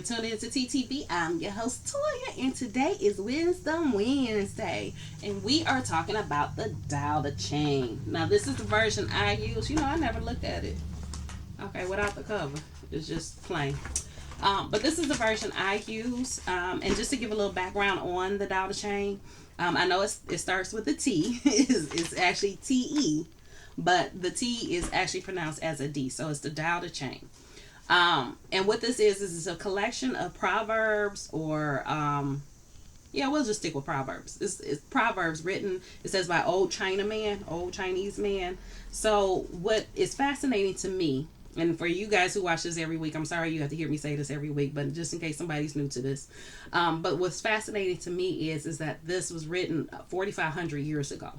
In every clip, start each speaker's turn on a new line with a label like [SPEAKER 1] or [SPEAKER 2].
[SPEAKER 1] tuned in to TTV. I'm your host Toya, and today is Wisdom Wednesday, and we are talking about the Tao Te Ching. Now, this is the version I use. I never looked at it. Okay, without the cover, it's just plain. But this is the version I use, and just to give a little background on the Tao Te Ching, I know it starts with a T. It's actually TE, but the T is actually pronounced as a D, so it's the Tao Te Ching. And what this is a collection of proverbs or yeah, we'll just stick with proverbs. It's proverbs written. It says by old old Chinese man. So what is fascinating to me, and for you guys who watch this every week, I'm sorry you have to hear me say this every week, but just in case somebody's new to this, but what's fascinating to me is that this was written 4,500 years ago.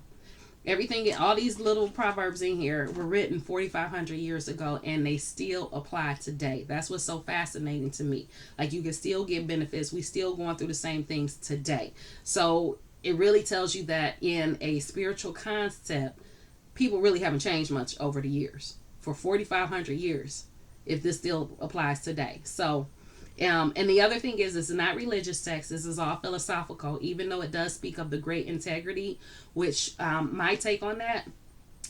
[SPEAKER 1] Everything, all these little proverbs in here were written 4,500 years ago, and they still apply today. That's what's so fascinating to me. Like, you can still get benefits. We still going through the same things today. So it really tells you that in a spiritual concept, people really haven't changed much over the years. For 4,500 years, if this still applies today. So and the other thing is, it's not religious text. This is all philosophical, even though it does speak of the great integrity, which my take on that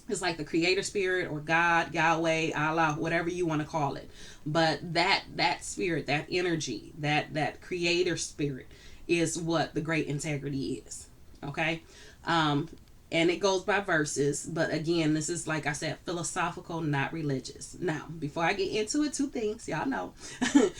[SPEAKER 1] is like the creator spirit or God, Yahweh, Allah, whatever you want to call it. But that spirit, that energy, that creator spirit is what the great integrity is. Okay. And it goes by verses, but again, this is, like I said, philosophical, not religious. Now, before I get into it, two things y'all know.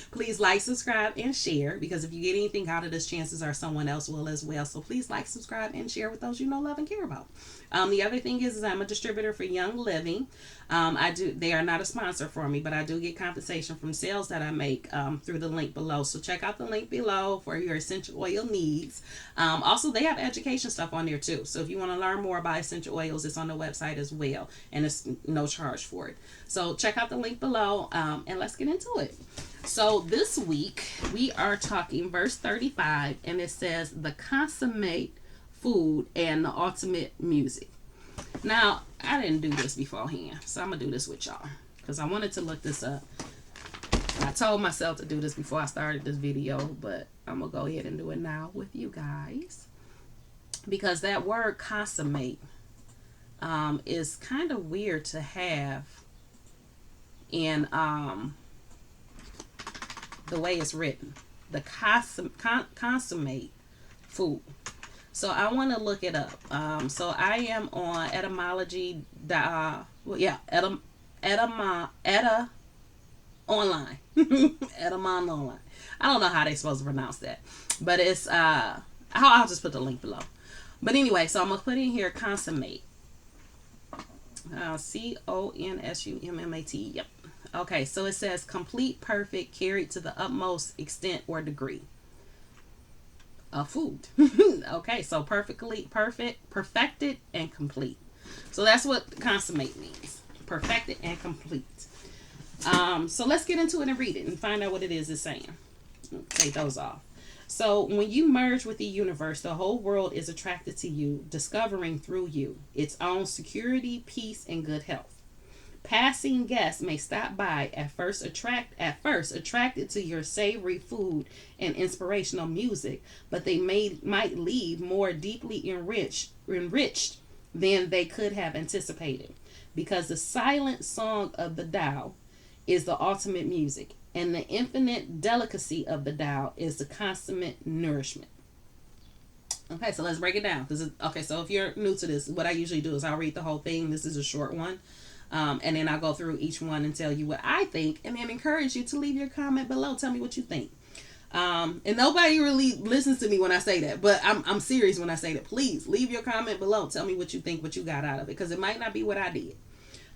[SPEAKER 1] Please like, subscribe, and share, because if you get anything out of this, chances are someone else will as well. So please like, subscribe, and share with those you know, love, and care about. The other thing is I'm a distributor for Young Living. They are not a sponsor for me, but I do get compensation from sales that I make through the link below. So check out the link below for your essential oil needs. Also, they have education stuff on there too. So if you want to learn more about essential oils, it's on the website as well, and it's no charge for it. So check out the link below, and let's get into it. So this week we are talking verse 35, and it says the consummate food and the ultimate music. Now, I didn't do this beforehand, so I'm gonna do this with y'all because I wanted to look this up. I told myself to do this before I started this video, but I'm gonna go ahead and do it now with you guys, because that word consummate is kind of weird to have in the way it's written. The consummate food. So I want to look it up. So I am on etymology. Online. Etymon online. I don't know how they're supposed to pronounce that, but it's I'll just put the link below. But anyway, so I'm gonna put in here consummate. CONSUMMAT. Yep. Okay, so it says complete, perfect, carried to the utmost extent or degree of food. Okay, so perfected, and complete. So that's what consummate means. Perfected and complete. So let's get into it and read it and find out what it is it's saying. Take those off. So when you merge with the universe, the whole world is attracted to you, discovering through you its own security, peace, and good health. Passing guests may stop by at first attracted to your savory food and inspirational music, but they might leave more deeply enriched than they could have anticipated, because the silent song of the Tao is the ultimate music, and the infinite delicacy of the Tao is the consummate nourishment. Okay, so let's break it down. Okay, so if you're new to this, what I usually do is I'll read the whole thing. This is a short one. And then I'll go through each one and tell you what I think, and then encourage you to leave your comment below. Tell me what you think. And nobody really listens to me when I say that, but I'm serious when I say that. Please leave your comment below. Tell me what you think, what you got out of it, because it might not be what I did.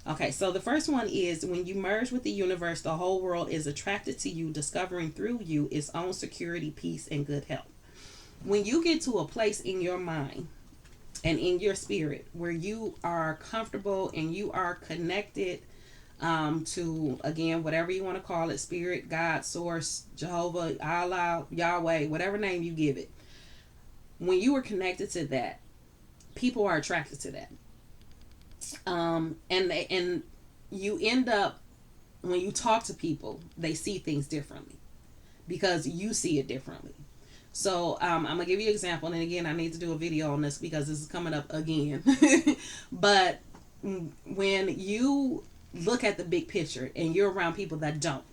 [SPEAKER 1] Okay, so the first one is when you merge with the universe, the whole world is attracted to you, discovering through you its own security, peace, and good health. When you get to a place in your mind and in your spirit where you are comfortable and you are connected to, again, whatever you want to call it, spirit, God, source, Jehovah, Allah, Yahweh, whatever name you give it, when you are connected to that, people are attracted to that. And you end up, when you talk to people, they see things differently. because you see it differently. So I'm gonna give you an example, and again, I need to do a video on this because this is coming up again. But when you look at the big picture and you're around people that don't,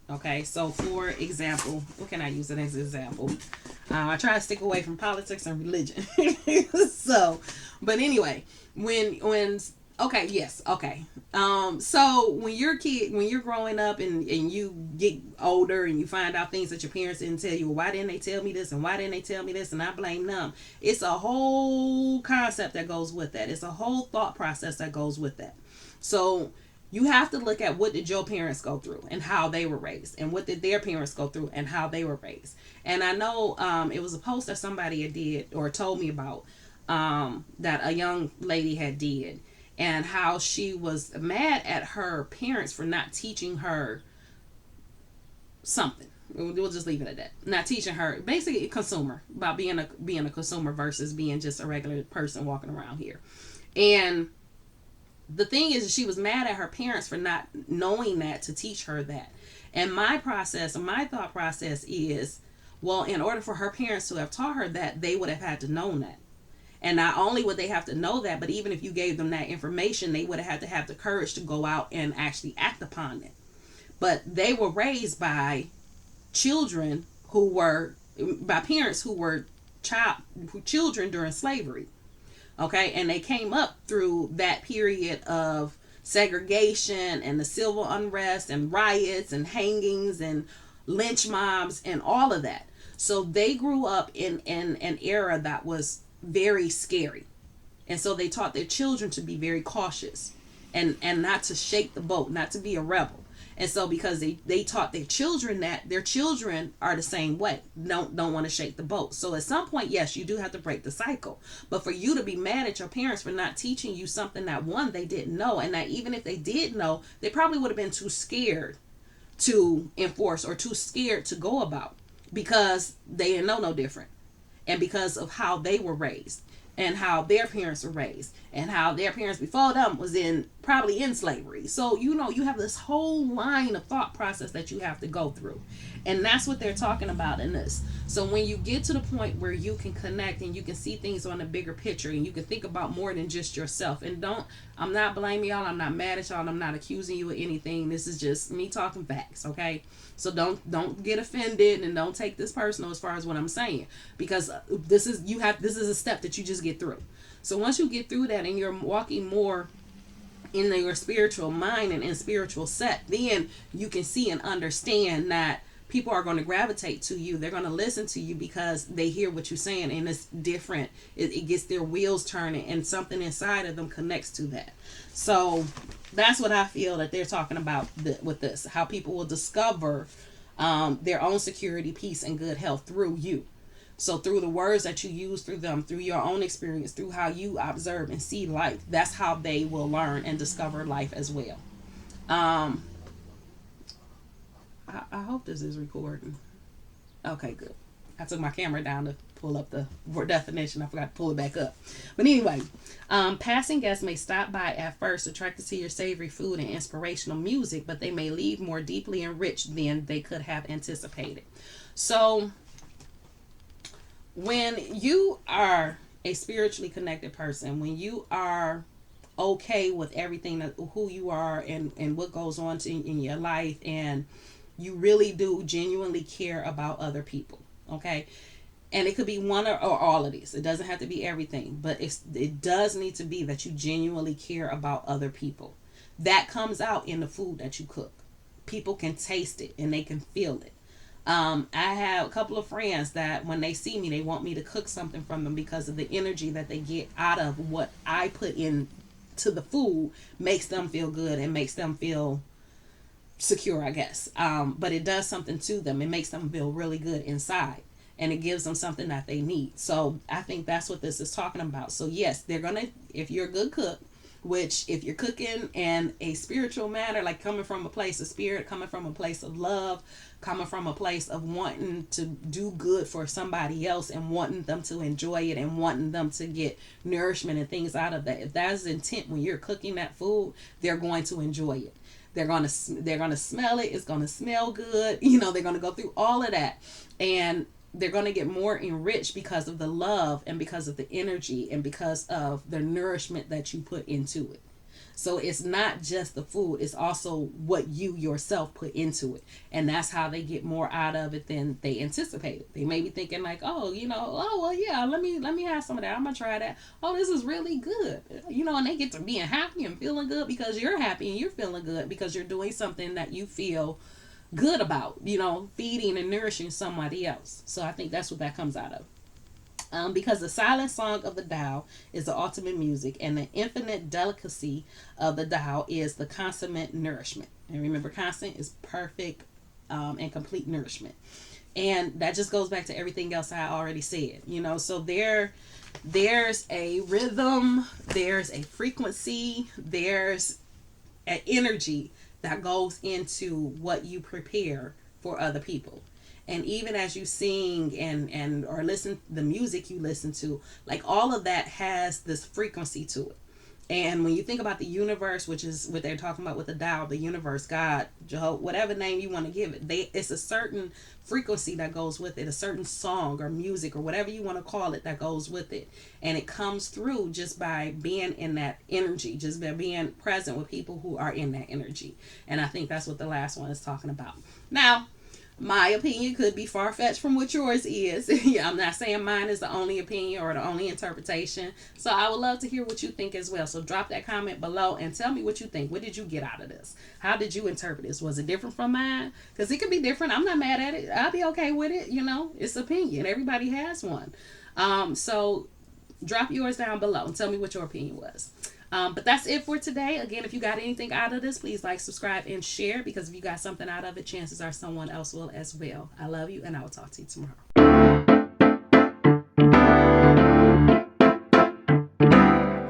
[SPEAKER 1] okay. So for example, what can I use as an example? I try to stick away from politics and religion. So, but anyway, when okay, yes, okay. So when you're a kid, when you're growing up and you get older and you find out things that your parents didn't tell you, well, why didn't they tell me this and why didn't they tell me this, and I blame them. It's a whole concept that goes with that. It's a whole thought process that goes with that. So you have to look at what did your parents go through and how they were raised, and what did their parents go through and how they were raised. And I know it was a post that somebody had did or told me about, that a young lady had did, and how she was mad at her parents for not teaching her something. We'll just leave it at that. Not teaching her, basically a consumer, about being a consumer versus being just a regular person walking around here. And the thing is, she was mad at her parents for not knowing that to teach her that. And my thought process is, well, in order for her parents to have taught her that, they would have had to know that. And not only would they have to know that, but even if you gave them that information, they would have had to have the courage to go out and actually act upon it. But they were raised by children by parents who were children during slavery. Okay, and they came up through that period of segregation and the civil unrest and riots and hangings and lynch mobs and all of that. So they grew up in an era that was very scary. And so they taught their children to be very cautious and not to shake the boat, not to be a rebel. And so because they taught their children that, their children are the same way. Don't want to shake the boat. So at some point, yes, you do have to break the cycle. But for you to be mad at your parents for not teaching you something that, one, they didn't know, and that even if they did know, they probably would have been too scared to enforce or too scared to go about, because they didn't know no different. And because of how they were raised and how their parents were raised and how their parents before them was probably in slavery. So, you have this whole line of thought process that you have to go through. And that's what they're talking about in this. So when you get to the point where you can connect and you can see things on a bigger picture and you can think about more than just yourself, and I'm not blaming y'all, I'm not mad at y'all, I'm not accusing you of anything. This is just me talking facts, okay? So don't get offended and don't take this personal as far as what I'm saying, because this is a step that you just get through. So once you get through that and you're walking more in your spiritual mind and in spiritual set, then you can see and understand that people are going to gravitate to you. They're going to listen to you because they hear what you're saying, and it's different. It gets their wheels turning, and something inside of them connects to that. So that's what I feel that they're talking about with this, how people will discover their own security, peace, and good health through you. So through the words that you use through them, through your own experience, through how you observe and see life, that's how they will learn and discover life as well. I hope this is recording. Okay, good. I took my camera down to pull up the definition. I forgot to pull it back up. But anyway, passing guests may stop by at first, attracted to your savory food and inspirational music, but they may leave more deeply enriched than they could have anticipated. So when you are a spiritually connected person, when you are okay with everything, who you are and what goes on in your life, and you really do genuinely care about other people, okay? And it could be one or all of these. It doesn't have to be everything, but it does need to be that you genuinely care about other people. That comes out in the food that you cook. People can taste it and they can feel it. I have a couple of friends that when they see me, they want me to cook something from them because of the energy that they get out of what I put into the food. Makes them feel good and makes them feel secure, I guess. But it does something to them. It makes them feel really good inside, and it gives them something that they need. So I think that's what this is talking about. So yes, they're gonna, if you're a good cook, which if you're cooking in a spiritual manner, like coming from a place of spirit, coming from a place of love, coming from a place of wanting to do good for somebody else and wanting them to enjoy it and wanting them to get nourishment and things out of that, if that's the intent when you're cooking that food, they're going to enjoy it. They're gonna smell it. It's gonna smell good. They're gonna go through all of that, and they're going to get more enriched because of the love and because of the energy and because of the nourishment that you put into it. So it's not just the food, it's also what you yourself put into it. And that's how they get more out of it than they anticipated. They may be thinking like, oh, oh well yeah, let me have some of that. I'm gonna try that. Oh, this is really good. And they get to being happy and feeling good because you're happy and you're feeling good because you're doing something that you feel good about, feeding and nourishing somebody else. So I think that's what that comes out of. Because the silent song of the Tao is the ultimate music, and the infinite delicacy of the Tao is the consummate nourishment. And remember, constant is perfect and complete nourishment. And that just goes back to everything else I already said. So there's a rhythm, there's a frequency, there's an energy that goes into what you prepare for other people. And even as you sing and or listen the music you listen to, like all of that has this frequency to it. And when you think about the universe, which is what they're talking about with the Tao, the universe, God, Jehovah, whatever name you want to give it, it's a certain frequency that goes with it, a certain song or music or whatever you want to call it that goes with it. And it comes through just by being in that energy, just by being present with people who are in that energy. And I think that's what the last one is talking about. Now, my opinion could be far-fetched from what yours is. Yeah, I'm not saying mine is the only opinion or the only interpretation. So I would love to hear what you think as well. So drop that comment below and tell me what you think. What did you get out of this? How did you interpret this? Was it different from mine? Because it could be different. I'm not mad at it. I'll be okay with it. It's opinion. Everybody has one. So drop yours down below and tell me what your opinion was. But that's it for today. Again, if you got anything out of this, please like, subscribe, and share, because if you got something out of it, chances are someone else will as well. I love you, and I will talk to you tomorrow.